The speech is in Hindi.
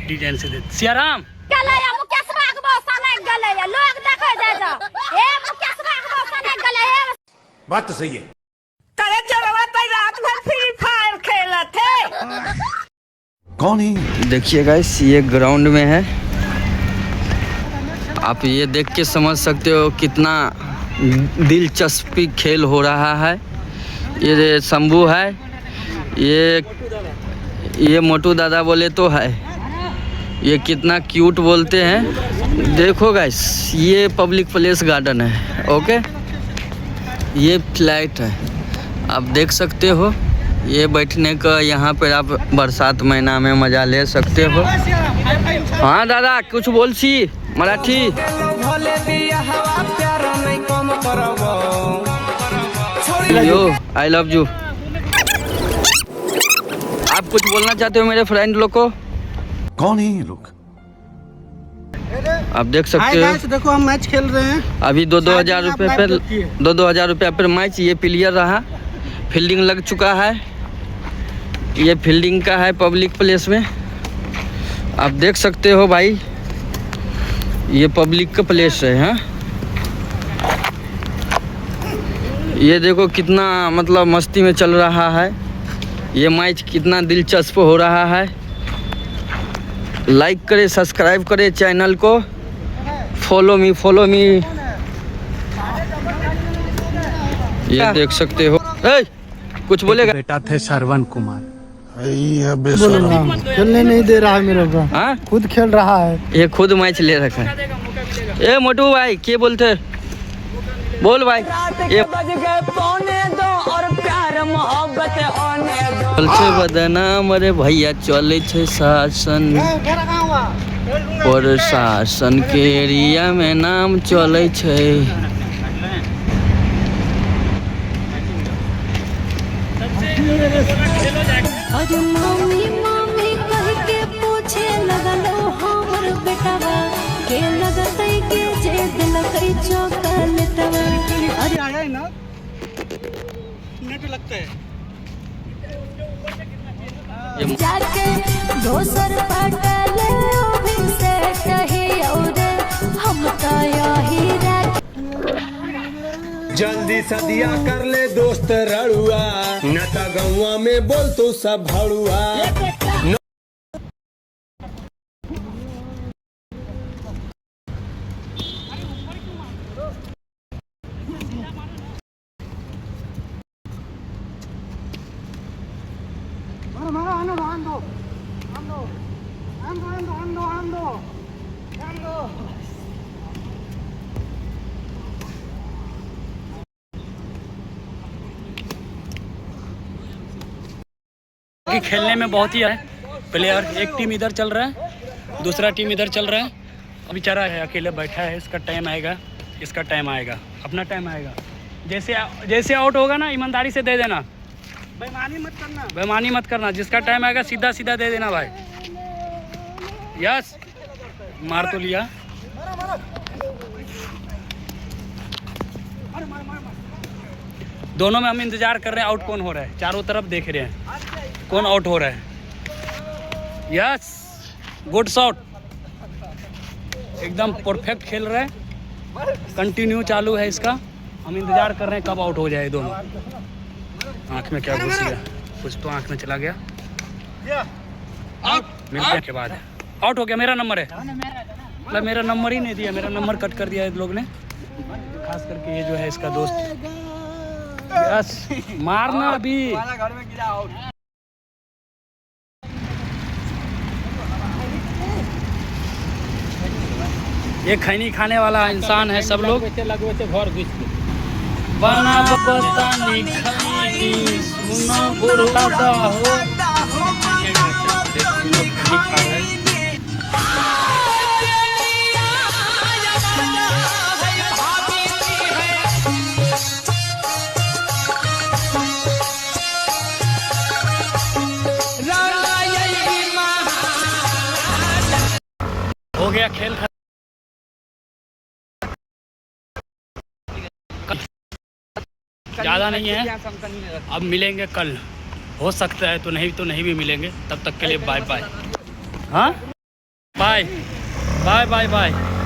डिजाइन से दे सियाराम गले या मुकेश बाग बसने गले या लोग देखे दे जा ए मुकेश बाग बसने गले है बात तो सही है। करे चलवा तो रात भर फ्री फायर खेला थे। कौन है? देखिए गाइस ये ग्राउंड में है, आप ये देख के समझ सकते हो कितना दिलचस्पी खेल हो रहा है। ये शंभू है, ये मोटू दादा बोले तो है, ये कितना क्यूट बोलते हैं। देखो गाइस ये पब्लिक प्लेस गार्डन है, ओके। ये फ्लैट है, आप देख सकते हो। ये बैठने का यहाँ पर आप बरसात महीना में मज़ा ले सकते हो। हाँ दादा कुछ बोल सी मराठी। यो आई लव यू। आप कुछ बोलना चाहते हो मेरे फ्रेंड लोग को? कौन है ये लोग? आप देख सकते हो। देखो हम मैच खेल रहे हैं अभी 2-2 हज़ार रुपये पर 2-2 हज़ार रुपये पर मैच। ये प्लेयर रहा, फील्डिंग लग चुका है। ये फील्डिंग का है पब्लिक प्लेस में, आप देख सकते हो भाई। ये पब्लिक का प्लेस है। हाँ ये देखो कितना मतलब मस्ती में चल रहा है। ये मैच कितना दिलचस्प हो रहा है। लाइक करें, सब्सक्राइब करें चैनल को। फॉलो मी ये देख सकते हो। कुछ बोलेगा? बेटा थे श्रवण कुमार। खेलने नहीं दे रहा है मेरे को। हाँ खुद खेल रहा है, ये खुद मैच ले रखा है। ए मोटू भाई क्या बोलते? बोल भाई। ये बोलते बदनाम रे भैया चले छे शासन और शासन के एरिया में नाम चले छे। अरे मम्मी मम्मी कह के पूछे लगलो हमर बेटवा के लगतै के जे दिलकै चॉकलेटवा। अरे आया है ना, नेट लगता है। जाके दोसर पटले भी से कही और हम तो यही रख जल्दी सदिया कर ले दोस्त रड़ुआ, न त गौवा में बोल तू सब भड़ुआ। खेलने में बहुत ही है प्लेयर। एक टीम इधर चल रहा है, दूसरा टीम इधर चल रहा है। अभी बेचारा है अकेले बैठा है, इसका टाइम आएगा, इसका टाइम आएगा, अपना टाइम आएगा। जैसे आउट होगा ना ईमानदारी से दे देना, बेईमानी मत करना। जिसका टाइम आएगा सीधा सीधा दे देना भाई। यस मार तो लिया। दोनों में हम इंतजार कर रहे हैं आउट कौन हो रहा है। चारों तरफ देख रहे हैं कौन आउट हो रहा है। यस गुड शॉट, एकदम परफेक्ट खेल रहा है, कंटिन्यू चालू है इसका। हम इंतजार कर रहे हैं कब आउट हो जाए दोनों। आँख में क्या घुस गया? कुछ तो आँख में चला गया। मिलने के बाद आउट हो गया। मेरा नंबर है, मतलब मेरा नंबर ही नहीं दिया, मेरा नंबर कट कर दिया है लोग ने, खास करके ये जो है इसका दोस्त। यस मारना अभी। ये खैनी खाने वाला इंसान है सब लोग। बना बतानी खैनी सुनो बुढ़ादा हो। हो गया खेल। ज़्यादा नहीं है, अब मिलेंगे कल, हो सकता है तो नहीं भी मिलेंगे। तब तक के लिए बाय बाय। हाँ, बाय बाय बाय बाय।